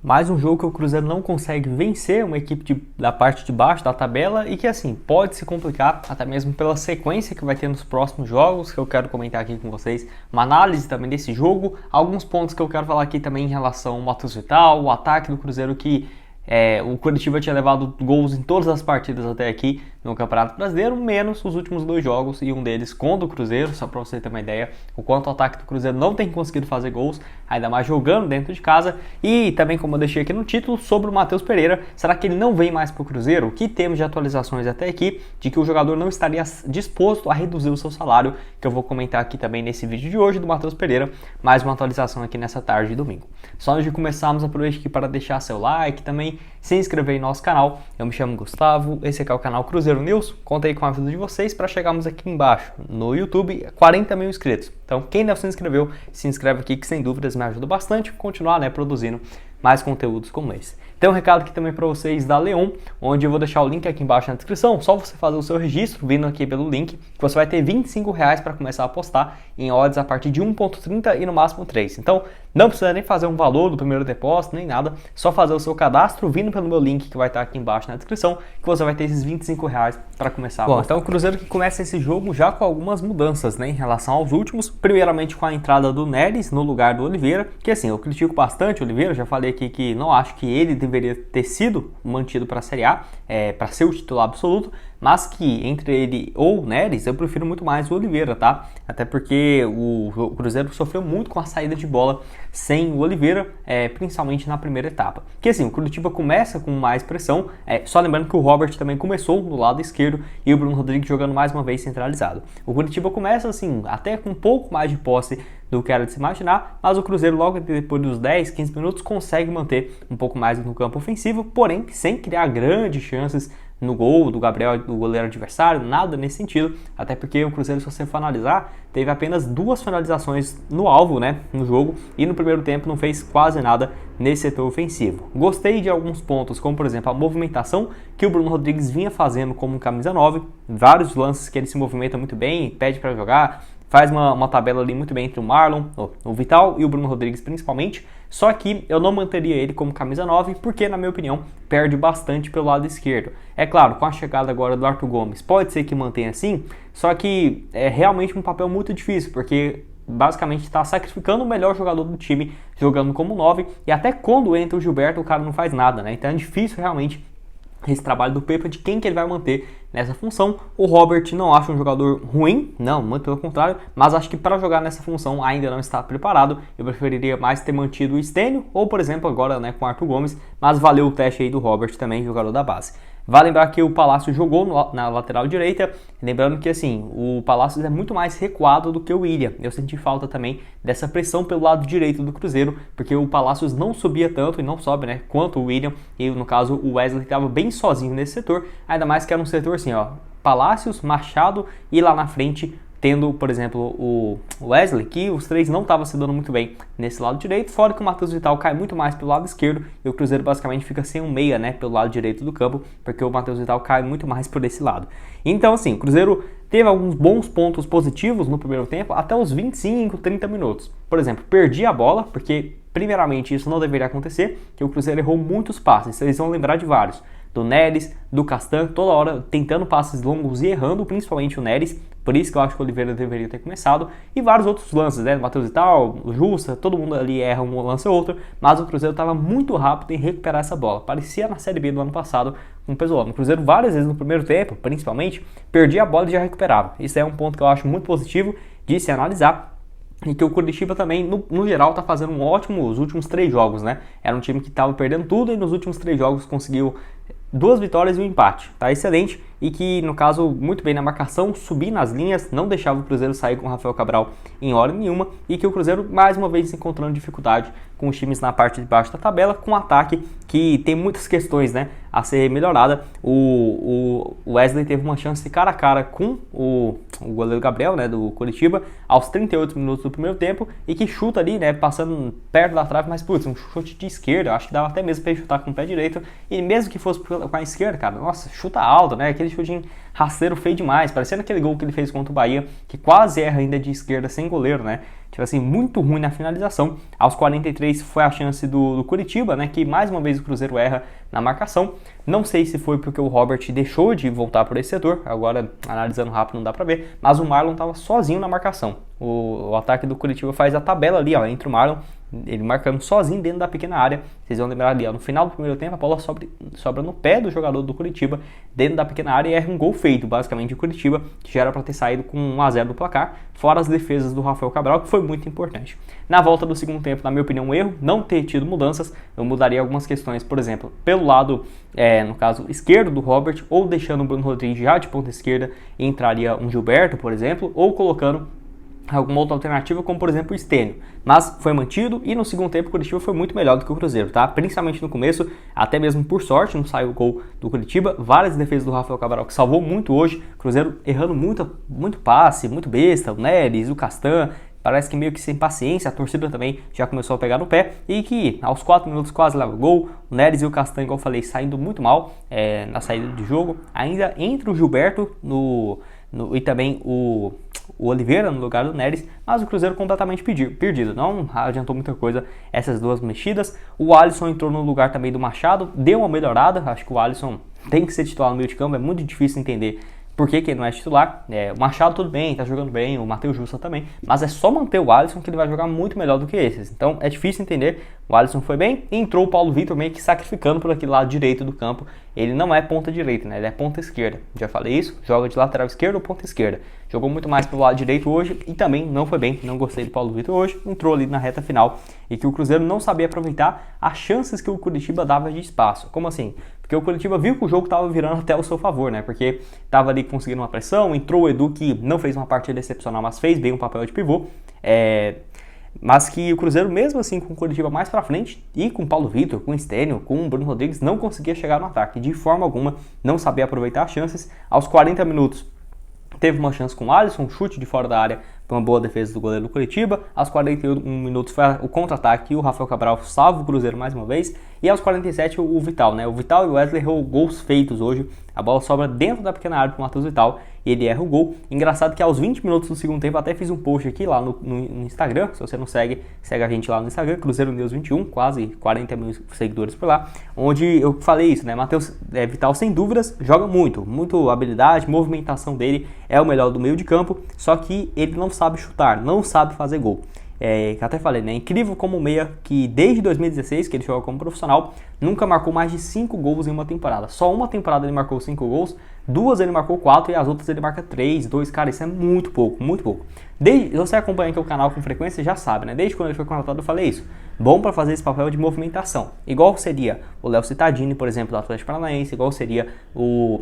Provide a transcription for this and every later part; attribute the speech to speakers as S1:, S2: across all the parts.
S1: Mais um jogo que o Cruzeiro não consegue vencer, uma equipe da parte de baixo da tabela e que assim, pode se complicar até mesmo pela sequência que vai ter nos próximos jogos, que eu quero comentar aqui com vocês, uma análise também desse jogo, alguns pontos que eu quero falar aqui também em relação ao Matheus Vital, o ataque do Cruzeiro que o Coritiba tinha levado gols em todas as partidas até aqui no Campeonato Brasileiro, menos os últimos 2 jogos e um deles contra o Cruzeiro, só para você ter uma ideia o quanto o ataque do Cruzeiro não tem conseguido fazer gols, ainda mais jogando dentro de casa. E também, como eu deixei aqui no título, sobre o Matheus Pereira, será que ele não vem mais para o Cruzeiro? O que temos de atualizações até aqui, de que o jogador não estaria disposto a reduzir o seu salário, que eu vou comentar aqui também nesse vídeo de hoje do Matheus Pereira, mais uma atualização aqui nessa tarde de domingo. Só antes de começarmos, aproveite aqui para deixar seu like, também se inscrever em nosso canal. Eu me chamo Gustavo, esse aqui é o canal Cruzeiro News. Conta aí com a ajuda de vocês para chegarmos aqui embaixo no YouTube 40 mil inscritos. Então quem não se inscreveu, se inscreve aqui que sem dúvidas me ajuda bastante a continuar produzindo mais conteúdos como esse. Tem um recado aqui também para vocês da Leon, onde eu vou deixar o link aqui embaixo na descrição. Só você fazer o seu registro vindo aqui pelo link, que você vai ter R$25 para começar a apostar em odds a partir de 1.30 e no máximo 3. Então não precisa nem fazer um valor do primeiro depósito, nem nada. Só fazer o seu cadastro vindo pelo meu link que vai estar aqui embaixo na descrição, que você vai ter esses R$25 para começar a apostar. Bom, então o Cruzeiro que começa esse jogo já com algumas mudanças, em relação aos últimos. Primeiramente com a entrada do Neres no lugar do Oliveira, que assim, eu critico bastante o Oliveira, já falei aqui que não acho que ele deveria ter sido mantido para a Série A, para ser o titular absoluto, mas que entre ele ou o Neres, eu prefiro muito mais o Oliveira, tá? Até porque o Cruzeiro sofreu muito com a saída de bola sem o Oliveira, principalmente na primeira etapa. Que assim, o Coritiba começa com mais pressão, só lembrando que o Robert também começou no lado esquerdo e o Bruno Rodrigues jogando mais uma vez centralizado. O Coritiba começa assim, até com um pouco mais de posse do que era de se imaginar, mas o Cruzeiro logo depois dos 10, 15 minutos consegue manter um pouco mais no campo ofensivo, porém sem criar grandes chances no gol do Gabriel, do goleiro adversário, nada nesse sentido, até porque o Cruzeiro, se você for analisar, teve apenas 2 finalizações no alvo, no jogo, e no primeiro tempo não fez quase nada nesse setor ofensivo. Gostei de alguns pontos, como por exemplo a movimentação que o Bruno Rodrigues vinha fazendo como camisa 9, vários lances que ele se movimenta muito bem, pede para jogar, faz uma tabela ali muito bem entre o Marlon, o Vital e o Bruno Rodrigues principalmente, só que eu não manteria ele como camisa 9 porque, na minha opinião, perde bastante pelo lado esquerdo. É claro, com a chegada agora do Arthur Gomes, pode ser que mantenha assim, só que é realmente um papel muito difícil, porque basicamente está sacrificando o melhor jogador do time jogando como 9, e até quando entra o Gilberto o cara não faz nada, então é difícil realmente esse trabalho do Pepa de quem que ele vai manter nessa função. O Robert não acho um jogador ruim, não, muito pelo contrário, mas acho que para jogar nessa função ainda não está preparado. Eu preferiria mais ter mantido o Stênio, ou por exemplo agora com o Arthur Gomes, mas valeu o teste aí do Robert também, jogador da base. Vale lembrar que o Palácio jogou na lateral direita, lembrando que assim, o Palácio é muito mais recuado do que o William. Eu senti falta também dessa pressão pelo lado direito do Cruzeiro, porque o Palácio não subia tanto e não sobe, quanto o William, e no caso o Wesley estava bem sozinho nesse setor, ainda mais que era um setor assim, Palácios, Machado e lá na frente tendo, por exemplo, o Wesley, que os 3 não estavam se dando muito bem nesse lado direito, fora que o Matheus Vital cai muito mais pelo lado esquerdo e o Cruzeiro basicamente fica sem um meia, pelo lado direito do campo, porque o Matheus Vital cai muito mais por esse lado. Então, assim, o Cruzeiro teve alguns bons pontos positivos no primeiro tempo, até os 25, 30 minutos. Por exemplo, perdi a bola, porque primeiramente isso não deveria acontecer, que o Cruzeiro errou muitos passes, vocês vão lembrar de vários. Do Neres, do Castan, toda hora tentando passes longos e errando, principalmente o Neres, por isso que eu acho que o Oliveira deveria ter começado, e vários outros lances, Matheus e tal, o Jussa, todo mundo ali erra um lance ou outro, mas o Cruzeiro estava muito rápido em recuperar essa bola, parecia na Série B do ano passado com o Pesolano. O Cruzeiro várias vezes no primeiro tempo, principalmente, perdia a bola e já recuperava, isso é um ponto que eu acho muito positivo de se analisar, e que o Coritiba também, no geral, está fazendo um ótimo os últimos 3 jogos, Era um time que estava perdendo tudo e nos últimos 3 jogos conseguiu 2 vitórias e um empate, tá excelente, e que no caso muito bem na marcação, subir nas linhas, não deixava o Cruzeiro sair com o Rafael Cabral em hora nenhuma, e que o Cruzeiro mais uma vez encontrando dificuldade com os times na parte de baixo da tabela, com um ataque que tem muitas questões a ser melhorada. O Wesley teve uma chance cara a cara com o goleiro Gabriel, do Coritiba, aos 38 minutos do primeiro tempo, e que chuta ali, passando perto da trave, mas putz, um chute de esquerda, eu acho que dava até mesmo para ele chutar com o pé direito, e mesmo que fosse com a esquerda, cara, nossa, chuta alto, aquele aquele chute rasteiro feio demais, parecendo aquele gol que ele fez contra o Bahia, que quase erra ainda de esquerda sem goleiro, né? Tipo assim, muito ruim na finalização. Aos 43 foi a chance do Curitiba, né? Que mais uma vez o Cruzeiro erra na marcação. Não sei se foi porque o Robert deixou de voltar por esse setor, agora analisando rápido não dá pra ver, mas o Marlon estava sozinho na marcação. O ataque do Curitiba faz a tabela ali, ó, entre o Marlon, ele marcando sozinho dentro da pequena área. Vocês vão lembrar ali, ó, no final do primeiro tempo a bola sobra no pé do jogador do Curitiba, dentro da pequena área, e erra um gol feito, basicamente, de Curitiba, que já era para ter saído com 1-0 do placar, fora as defesas do Rafael Cabral, que foi muito importante. Na volta do segundo tempo, na minha opinião, um erro, não ter tido mudanças. Eu mudaria algumas questões, por exemplo, pelo lado, no caso, esquerdo do Robert, ou deixando o Bruno Rodrigues já de ponta esquerda, e entraria um Gilberto, por exemplo, ou colocando alguma outra alternativa, como por exemplo o Stênio, mas foi mantido, e no segundo tempo o Curitiba foi muito melhor do que o Cruzeiro, tá? Principalmente no começo, até mesmo por sorte não saiu o gol do Curitiba, várias defesas do Rafael Cabral que salvou muito hoje, Cruzeiro errando muito passe, muito besta, o Neres, o Castan, parece que meio que sem paciência, a torcida também já começou a pegar no pé, e que aos 4 minutos quase leva o gol, o Neres e o Castan, igual eu falei, saindo muito mal na saída do jogo, ainda entra o Gilberto e também o Oliveira no lugar do Neres, mas o Cruzeiro completamente perdido, não adiantou muita coisa essas duas mexidas. O Alisson entrou no lugar também do Machado, deu uma melhorada, acho que o Alisson tem que ser titular no meio de campo, é muito difícil entender por que ele não é titular. O Machado tudo bem, tá jogando bem, o Matheus Jussa também, mas é só manter o Alisson que ele vai jogar muito melhor do que esses, então é difícil entender. O Alisson foi bem e entrou o Paulo Vitor meio que sacrificando por aquele lado direito do campo. Ele não é ponta direita, né? Ele é ponta esquerda. Já falei isso, joga de lateral esquerdo ou ponta esquerda. Jogou muito mais pelo lado direito hoje e também não foi bem, não gostei do Paulo Vitor hoje. Entrou ali na reta final e que o Cruzeiro não sabia aproveitar as chances que o Curitiba dava de espaço. Como assim? Porque o Curitiba viu que o jogo estava virando até o seu favor, né? Porque estava ali conseguindo uma pressão, entrou o Edu que não fez uma partida excepcional, mas fez bem um papel de pivô. Mas que o Cruzeiro, mesmo assim, com o Curitiba mais pra frente, e com o Paulo Vitor, com o Stênio, com o Bruno Rodrigues, não conseguia chegar no ataque, de forma alguma, não sabia aproveitar as chances. Aos 40 minutos, teve uma chance com o Alisson, um chute de fora da área, uma boa defesa do goleiro do Curitiba. Aos 41 minutos foi o contra-ataque e o Rafael Cabral salva o Cruzeiro mais uma vez. E aos 47 o Vital, né? O Vital e o Wesley errou gols feitos hoje. A bola sobra dentro da pequena área para o Matheus Vital e ele erra o gol. Engraçado que aos 20 minutos do segundo tempo, até fiz um post aqui lá no Instagram. Se você não segue a gente lá no Instagram, Cruzeiro News 21, quase 40 mil seguidores por lá. Onde eu falei isso, né? Matheus Vital, sem dúvidas, joga muito habilidade, movimentação dele é o melhor do meio de campo. Só que ele não sabe chutar, não sabe fazer gol. Que até falei, né? Incrível como o meia que desde 2016, que ele joga como profissional, nunca marcou mais de 5 gols em uma temporada. Só uma temporada ele marcou 5 gols, 2 ele marcou 4 e as outras ele marca 3, 2. Cara, isso é muito pouco, muito pouco. Você acompanha aqui o canal com frequência, já sabe, né? Desde quando ele foi contratado eu falei isso. Bom para fazer esse papel de movimentação. Igual seria o Léo Cittadini, por exemplo, do Atlético Paranaense, igual seria o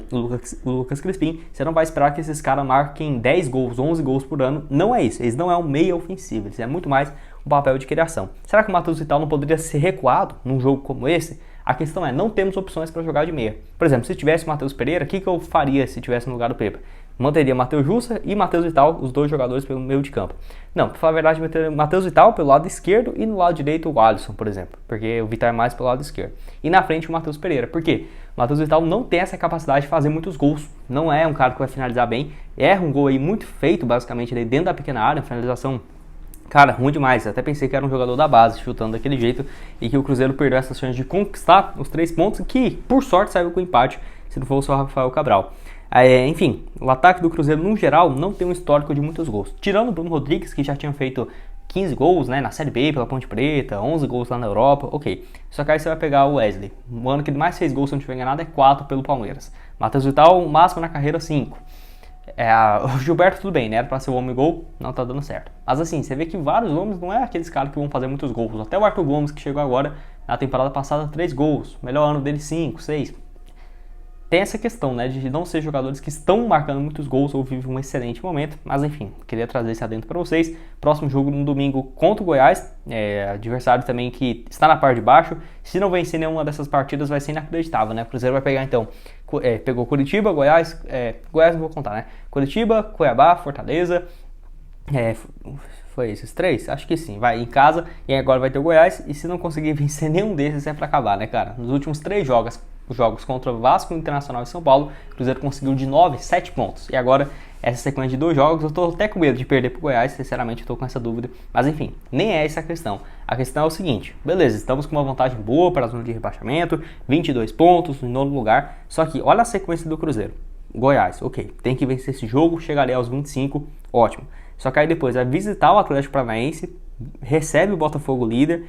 S1: Lucas Crispim. Você não vai esperar que esses caras marquem 10 gols, 11 gols por ano. Não é isso. Eles não é um meia ofensivo. Eles é muito mais um papel de criação. Será que o Matheus Vital não poderia ser recuado num jogo como esse? A questão é, não temos opções para jogar de meia. Por exemplo, se tivesse o Matheus Pereira, o que eu faria se tivesse no lugar do Pepa? Manteria Matheus Jussa e Matheus Vital, os dois jogadores pelo meio de campo. Não, pra falar a verdade, manteria Matheus Vital pelo lado esquerdo e no lado direito o Alisson, por exemplo. Porque o Vital é mais pelo lado esquerdo. E na frente o Matheus Pereira. Por quê? O Matheus Vital não tem essa capacidade de fazer muitos gols. Não é um cara que vai finalizar bem. Erra um gol aí muito feito, basicamente, ali dentro da pequena área, finalização. Cara, ruim demais. Até pensei que era um jogador da base, chutando daquele jeito, e que o Cruzeiro perdeu essa chance de conquistar os 3 pontos, que por sorte saiu com empate, se não fosse o Rafael Cabral. Enfim, o ataque do Cruzeiro, no geral, não tem um histórico de muitos gols. Tirando o Bruno Rodrigues, que já tinha feito 15 gols, né, na Série B pela Ponte Preta, 11 gols lá na Europa, ok. Só que aí você vai pegar o Wesley. O ano que ele mais fez gols, se eu não estiver enganado, é 4 pelo Palmeiras. Matheus Vital, o máximo na carreira, 5. O Gilberto tudo bem, né? Era pra ser o homem gol, não tá dando certo. Mas assim, você vê que vários homens não é aqueles caras que vão fazer muitos gols. Até o Arthur Gomes, que chegou agora, na temporada passada, 3 gols. Melhor ano dele, 5, 6. Tem essa questão, né, de não ser jogadores que estão marcando muitos gols ou vivem um excelente momento, mas enfim, queria trazer esse adendo para vocês. Próximo jogo no domingo contra o Goiás, adversário também que está na parte de baixo. Se não vencer nenhuma dessas partidas vai ser inacreditável, né? O Cruzeiro vai pegar então, pegou Curitiba, Goiás, Goiás não vou contar, né? Curitiba, Cuiabá, Fortaleza, foi esses 3? Acho que sim, vai em casa e agora vai ter o Goiás, e se não conseguir vencer nenhum desses é para acabar, né, cara? Nos últimos 3 jogos, os jogos contra Vasco, Internacional e São Paulo, o Cruzeiro conseguiu de 9, 7 pontos. E agora, essa sequência de 2 jogos, eu tô até com medo de perder pro Goiás, sinceramente eu tô com essa dúvida. Mas enfim, nem é essa a questão. A questão é o seguinte, beleza, estamos com uma vantagem boa para a zona de rebaixamento, 22 pontos, em 9º lugar. Só que olha a sequência do Cruzeiro. Goiás, ok, tem que vencer esse jogo, chegaria aos 25, ótimo. Só que aí depois vai visitar o Atlético Paranaense, recebe o Botafogo líder,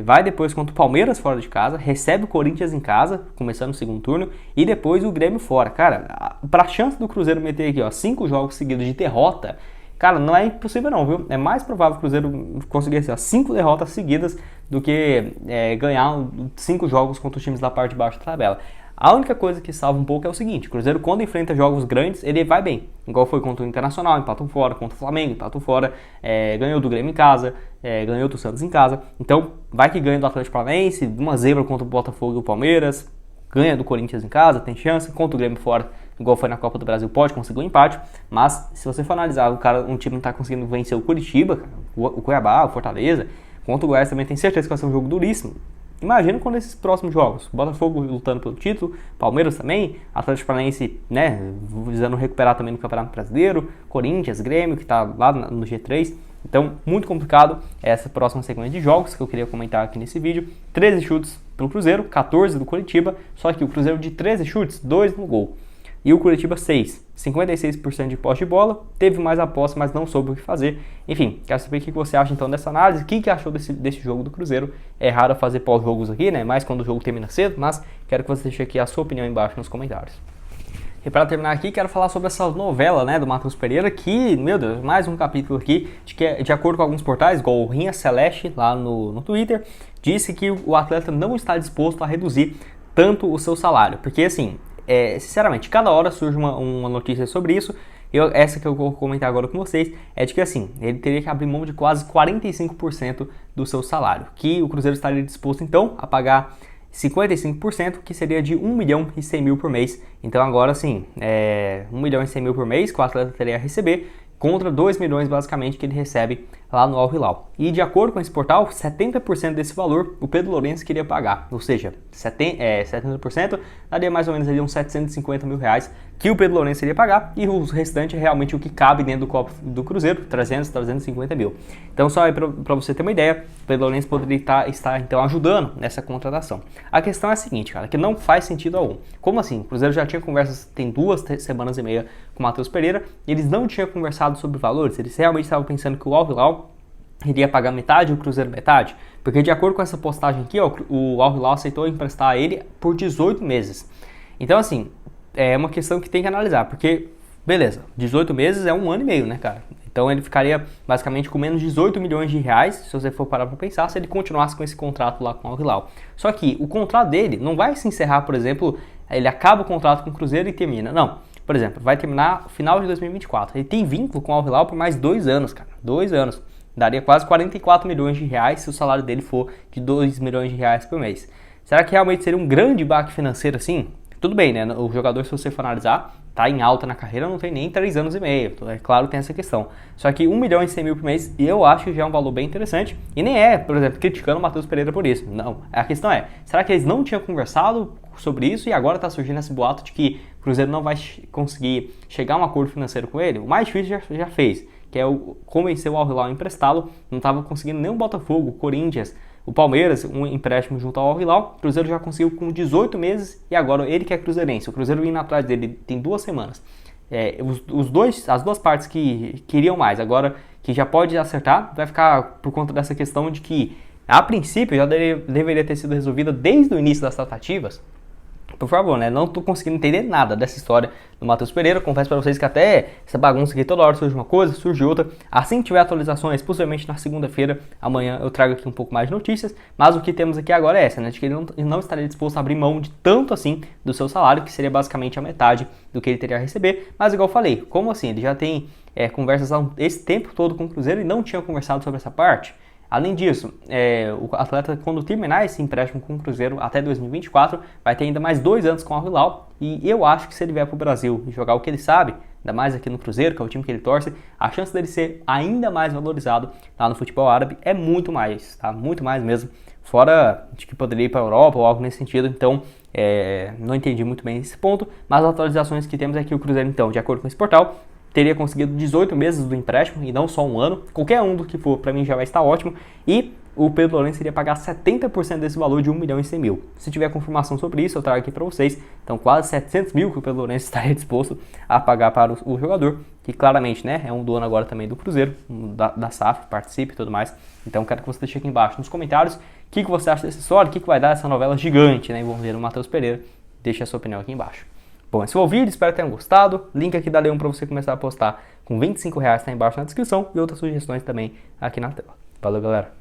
S1: vai depois contra o Palmeiras fora de casa, recebe o Corinthians em casa, começando o segundo turno, e depois o Grêmio fora. Cara, pra chance do Cruzeiro meter aqui, ó, 5 jogos seguidos de derrota, cara, não é impossível não, viu? É mais provável o Cruzeiro conseguir assim, ó, 5 derrotas seguidas do que ganhar 5 jogos contra os times da parte de baixo da tabela. A única coisa que salva um pouco é o seguinte, o Cruzeiro quando enfrenta jogos grandes, ele vai bem. Igual foi contra o Internacional, empatou fora, contra o Flamengo, empatou fora, ganhou do Grêmio em casa, ganhou do Santos em casa. Então, vai que ganha do Atlético Paranaense, uma zebra contra o Botafogo e o Palmeiras, ganha do Corinthians em casa, tem chance, contra o Grêmio fora, igual foi na Copa do Brasil, pode conseguir um empate. Mas, se você for analisar, um time não está conseguindo vencer o Curitiba, o Cuiabá, o Fortaleza, contra o Goiás também tem certeza que vai ser um jogo duríssimo. Imagina quando esses próximos jogos, Botafogo lutando pelo título, Palmeiras também, Atlético Paranaense, né, visando recuperar também no Campeonato Brasileiro, Corinthians, Grêmio, que está lá no G3. Então, muito complicado essa próxima sequência de jogos que eu queria comentar aqui nesse vídeo. 13 chutes pelo Cruzeiro, 14 do Coritiba, só que o Cruzeiro de 13 chutes, 2 no gol. E o Curitiba 6, 56% de posse de bola, teve mais aposta, mas não soube o que fazer. Enfim, quero saber o que você acha então dessa análise, o que achou desse jogo do Cruzeiro. É raro fazer pós-jogos aqui, né, mais quando o jogo termina cedo, mas quero que você deixe aqui a sua opinião embaixo nos comentários. E para terminar aqui, quero falar sobre essa novela, né, do Matheus Pereira, que, meu Deus, mais um capítulo aqui, de acordo com alguns portais, igual o Rinha Celeste, lá no Twitter, disse que o atleta não está disposto a reduzir tanto o seu salário, porque assim, sinceramente, cada hora surge uma notícia sobre isso. Essa que eu vou comentar agora com vocês é de que assim, ele teria que abrir mão de quase 45% do seu salário, que o Cruzeiro estaria disposto então a pagar 55%, que seria de 1 milhão e 100 mil por mês. Então agora sim, 1 milhão e 100 mil por mês que o atleta teria a receber, contra 2 milhões basicamente que ele recebe lá no Al Hilal. E de acordo com esse portal, 70% desse valor o Pedro Lourenço queria pagar, ou seja, 70% daria mais ou menos ali uns 750 mil reais que o Pedro Lourenço iria pagar, e o restante é realmente o que cabe dentro do copo do Cruzeiro, 350 mil. Então só aí para você ter uma ideia, o Pedro Lourenço poderia estar então ajudando nessa contratação. A questão é a seguinte, cara, que não faz sentido algum. Como assim? O Cruzeiro já tinha conversas, tem 2 semanas e meia com o Matheus Pereira, e eles não tinham conversado sobre valores, eles realmente estavam pensando que o Al Hilal iria pagar metade e o Cruzeiro metade, porque de acordo com essa postagem aqui, ó, o Al Hilal aceitou emprestar ele por 18 meses. Então assim, é uma questão que tem que analisar, porque, beleza, 18 meses é 1 ano e meio, né, cara? Então ele ficaria basicamente com menos de 18 milhões de reais, se você for parar para pensar, se ele continuasse com esse contrato lá com o Al Hilal. Só que o contrato dele não vai se encerrar, por exemplo, ele acaba o contrato com o Cruzeiro e termina, não. Por exemplo, vai terminar no final de 2024. Ele tem vínculo com o Al Hilal por mais 2 anos, cara. 2 anos. Daria quase 44 milhões de reais se o salário dele for de 2 milhões de reais por mês. Será que realmente seria um grande baque financeiro assim? Tudo bem, né? O jogador, se você for analisar, tá em alta na carreira, não tem nem 3 anos e meio. É claro, tem essa questão. Só que 1 milhão e 100 mil por mês, eu acho que já é um valor bem interessante. E nem é, por exemplo, criticando o Matheus Pereira por isso. Não. A questão é, será que eles não tinham conversado sobre isso e agora tá surgindo esse boato de que o Cruzeiro não vai conseguir chegar a um acordo financeiro com ele? O mais difícil já fez, que é convencer o Al Hilal a emprestá-lo. Não estava conseguindo nem o Botafogo, o Corinthians, o Palmeiras, um empréstimo junto ao Al Hilal. O Cruzeiro já conseguiu com 18 meses e agora ele que é cruzeirense. O Cruzeiro indo atrás dele tem 2 semanas. As duas partes que queriam mais, agora que já pode acertar, vai ficar por conta dessa questão de que, a princípio, já deveria ter sido resolvida desde o início das tratativas. Por favor, né? Não tô conseguindo entender nada dessa história do Matheus Pereira. Confesso para vocês que até essa bagunça aqui, toda hora surge uma coisa, surge outra. Assim que tiver atualizações, possivelmente na segunda-feira, amanhã eu trago aqui um pouco mais de notícias. Mas o que temos aqui agora é essa, né? De que ele não estaria disposto a abrir mão de tanto assim do seu salário, que seria basicamente a metade do que ele teria a receber. Mas igual eu falei, como assim? Ele já tem conversas há esse tempo todo com o Cruzeiro e não tinha conversado sobre essa parte? Além disso, o atleta, quando terminar esse empréstimo com o Cruzeiro até 2024, vai ter ainda mais 2 anos com o Al Hilal. E eu acho que se ele vier para o Brasil e jogar o que ele sabe, ainda mais aqui no Cruzeiro, que é o time que ele torce, a chance dele ser ainda mais valorizado lá no futebol árabe é muito mais, tá? Muito mais mesmo. Fora de que poderia ir para a Europa ou algo nesse sentido. Então, Não entendi muito bem esse ponto, mas as atualizações que temos é que o Cruzeiro, então, de acordo com esse portal, teria conseguido 18 meses do empréstimo e não só um ano. Qualquer um do que for, para mim já vai estar ótimo. E o Pedro Lourenço iria pagar 70% desse valor de 1 milhão e 100 mil. Se tiver confirmação sobre isso, eu trago aqui para vocês. Então, quase 700 mil que o Pedro Lourenço estaria disposto a pagar para o jogador, que claramente, né, é um dono agora também do Cruzeiro, da SAF, participe e tudo mais. Então, quero que você deixe aqui embaixo nos comentários o que você acha dessa história, o que vai dar essa novela gigante, né, envolvendo o Matheus Pereira. Deixe a sua opinião aqui embaixo. Bom, esse foi o vídeo, espero que tenham gostado. Link aqui da Leão para você começar a postar com R$25, tá embaixo na descrição, e outras sugestões também aqui na tela. Valeu, galera!